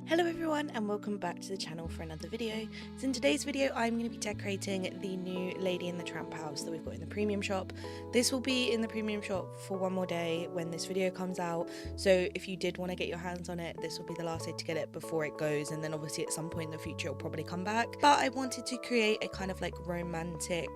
Hello everyone and welcome back to the channel for another video. So in today's video I'm going to be decorating the new Lady in the Tramp house that we've got in the premium shop. This will be in the premium shop for one more day when this video comes out, so if you did want to get your hands on it, this will be the last day to get it before it goes, and then obviously at some point in the future it'll probably come back. But I wanted to create a kind of like romantic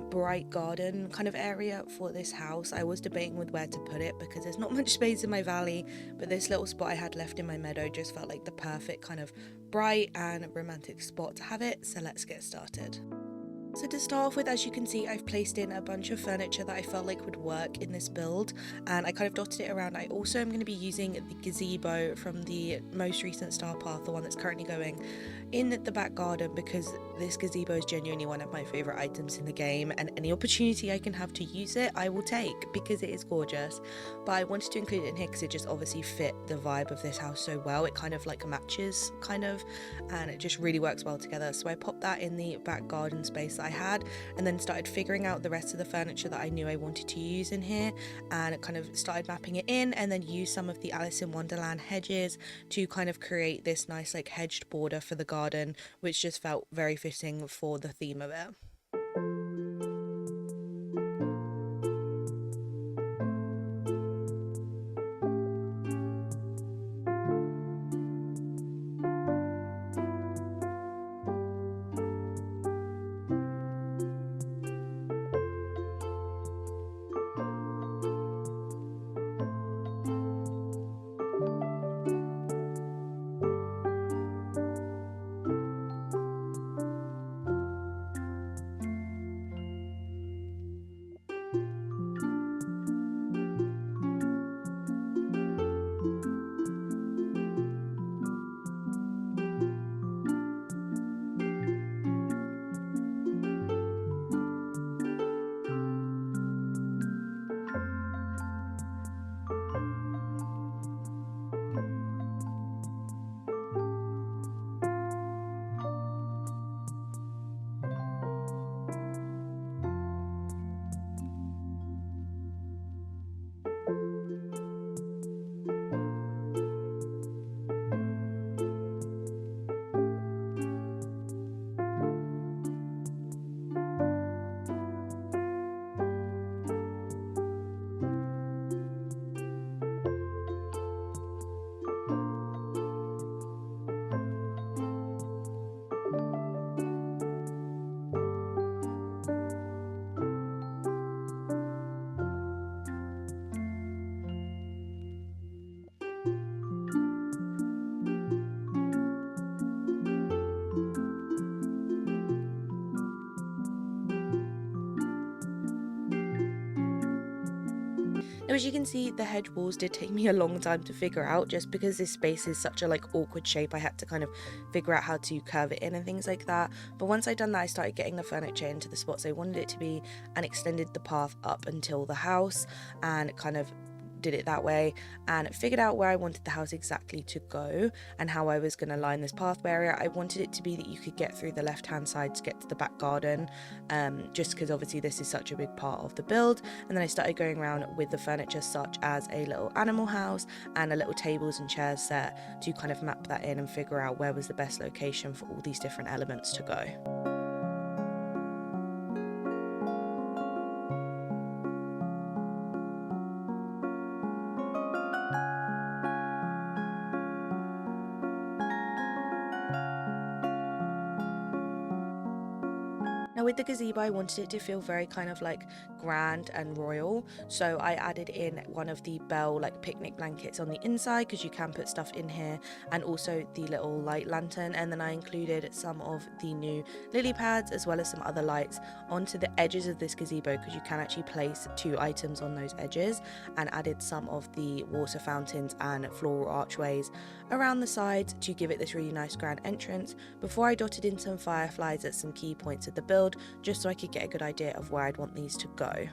bright garden kind of area for this house. I was debating with where to put it because there's not much space in my valley, but this little spot I had left in my meadow just felt like the perfect kind of bright and romantic spot to have it, so let's get started. So to start off with, as you can see, I've placed in a bunch of furniture that I felt like would work in this build, and I kind of dotted it around. I also am going to be using the gazebo from the most recent star path, the one that's currently going in the back garden, because this gazebo is genuinely one of my favourite items in the game, and any opportunity I can have to use it I will take because it is gorgeous. But I wanted to include it in here because it just obviously fit the vibe of this house so well. It kind of like matches and it just really works well together. So I popped that in the back garden space that I had, and then started figuring out the rest of the furniture that I knew I wanted to use in here, and kind of started mapping it in, and then used some of the Alice in Wonderland hedges to kind of create this nice like hedged border for the garden, which just felt very fitting for the theme of it. Now, as you can see, the hedge walls did take me a long time to figure out, just because this space is such a like awkward shape. I had to kind of figure out how to curve it in and things like that. But once I'd done that, I started getting the furniture into the spots I wanted it to be, and extended the path up until the house, and kind of did it that way, and figured out where I wanted the house exactly to go and how I was going to line this pathway area. I wanted it to be that you could get through the left hand side to get to the back garden, just because obviously this is such a big part of the build. And then I started going around with the furniture, such as a little animal house and a little tables and chairs set, to kind of map that in and figure out where was the best location for all these different elements to go. Now with the gazebo, I wanted it to feel very kind of like grand and royal, so I added in one of the Belle like picnic blankets on the inside, because you can put stuff in here, and also the little light lantern, and then I included some of the new lily pads as well as some other lights onto the edges of this gazebo, because you can actually place 2 items on those edges, and added some of the water fountains and floral archways around the sides to give it this really nice grand entrance, before I dotted in some fireflies at some key points of the build, just so I could get a good idea of where I'd want these to go.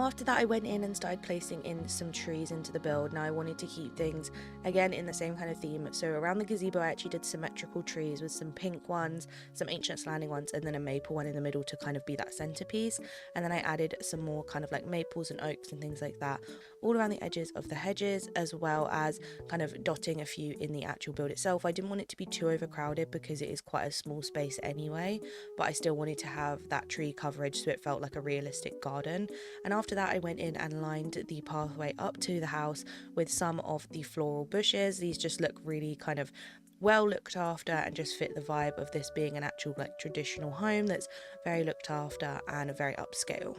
After that, I went in and started placing in some trees into the build. Now I wanted to keep things again in the same kind of theme, so around the gazebo I actually did symmetrical trees with some pink ones, some ancient slanting ones, and then a maple one in the middle to kind of be that centerpiece. And then I added some more kind of like maples and oaks and things like that all around the edges of the hedges, as well as kind of dotting a few in the actual build itself. I didn't want it to be too overcrowded because it is quite a small space anyway, but I still wanted to have that tree coverage so it felt like a realistic garden. And after that, I went in and lined the pathway up to the house with some of the floral bushes. These just look really kind of well looked after and just fit the vibe of this being an actual like traditional home that's very looked after and very upscale.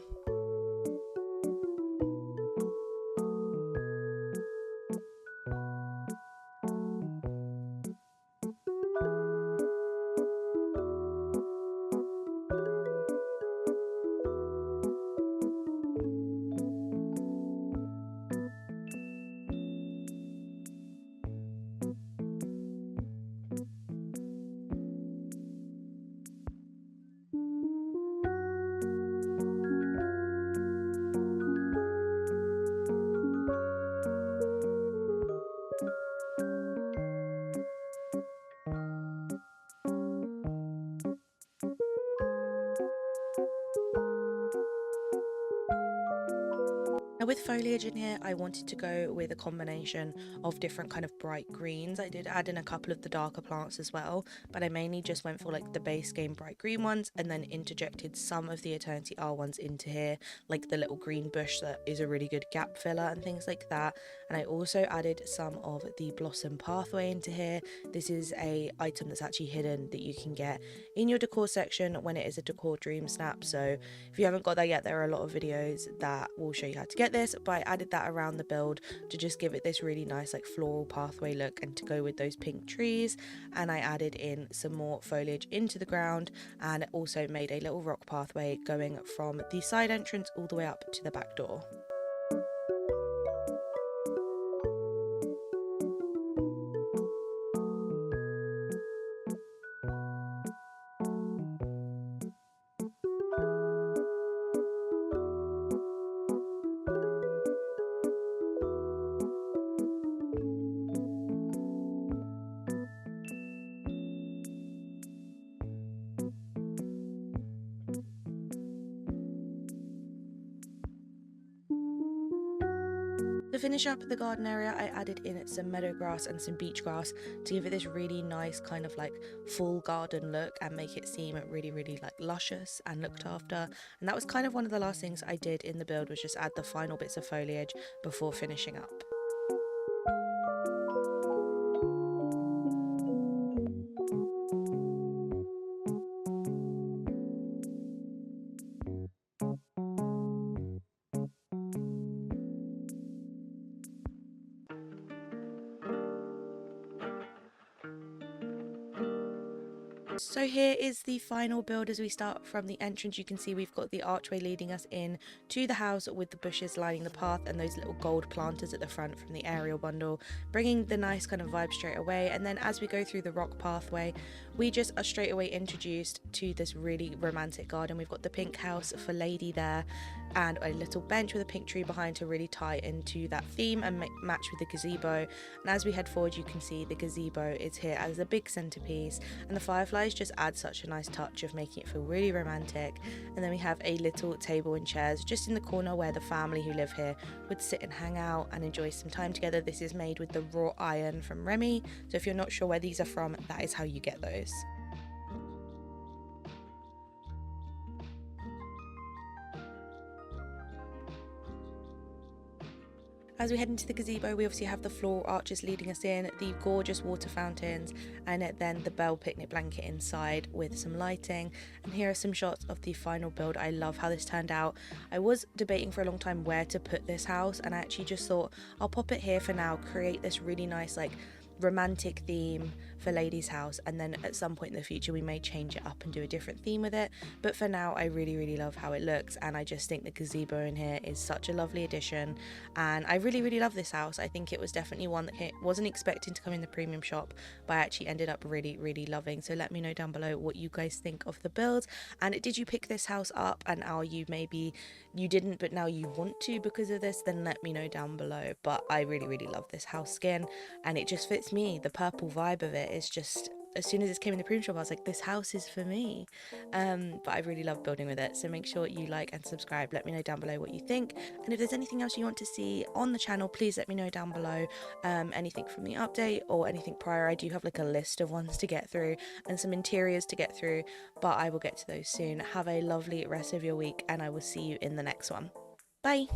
Now with foliage in here, I wanted to go with a combination of different kind of bright greens. I did add in a couple of the darker plants as well, but I mainly just went for like the base game bright green ones and then interjected some of the Eternity R ones into here, like the little green bush that is a really good gap filler and things like that. And I also added some of the blossom pathway into here. This is a item that's actually hidden that you can get in your decor section when it is a decor dream snap. So if you haven't got that yet, there are a lot of videos that will show you how to get this, but I added that around the build to just give it this really nice like floral pathway look and to go with those pink trees. And I added in some more foliage into the ground and also made a little rock pathway going from the side entrance all the way up to the back door. To finish up the garden area, I added in some meadow grass and some beach grass to give it this really nice kind of like full garden look and make it seem really like luscious and looked after. And that was kind of one of the last things I did in the build, was just add the final bits of foliage before finishing up. So here is the final build. As we start from the entrance, you can see we've got the archway leading us in to the house with the bushes lining the path and those little gold planters at the front from the aerial bundle, bringing the nice kind of vibe straight away. And then as we go through the rock pathway, we just are straight away introduced to this really romantic garden. We've got the pink house for Lady there and a little bench with a pink tree behind to really tie into that theme and match with the gazebo. And as we head forward, you can see the gazebo is here as a big centerpiece, and the fireflies just add such a nice touch of making it feel really romantic. And then we have a little table and chairs just in the corner where the family who live here would sit and hang out and enjoy some time together. This is made with the raw iron from Remy, so if you're not sure where these are from, that is how you get those. As we head into the gazebo, we obviously have the floral arches leading us in, the gorgeous water fountains, and then the bell picnic blanket inside with some lighting. And here are some shots of the final build. I love how this turned out. I was debating for a long time where to put this house, and I actually just thought I'll pop it here for now, create this really nice like romantic theme for Lady's house, and then at some point in the future we may change it up and do a different theme with it. But for now, I really love how it looks, and I just think the gazebo in here is such a lovely addition, and I really love this house. I think it was definitely one that wasn't expecting to come in the premium shop, but I actually ended up really loving. So let me know down below what you guys think of the build, and did you pick this house up, and are you, maybe you didn't but now you want to because of this, then let me know down below. But I really love this house skin, and it just fits me. The purple vibe of it is just, as soon as this came in the premium shop, I was like, this house is for me. But I really love building with it. So make sure you like and subscribe. Let me know down below what you think. And if there's anything else you want to see on the channel, please let me know down below. Anything from the update or anything prior. I do have like a list of ones to get through and some interiors to get through, but I will get to those soon. Have a lovely rest of your week, and I will see you in the next one. Bye.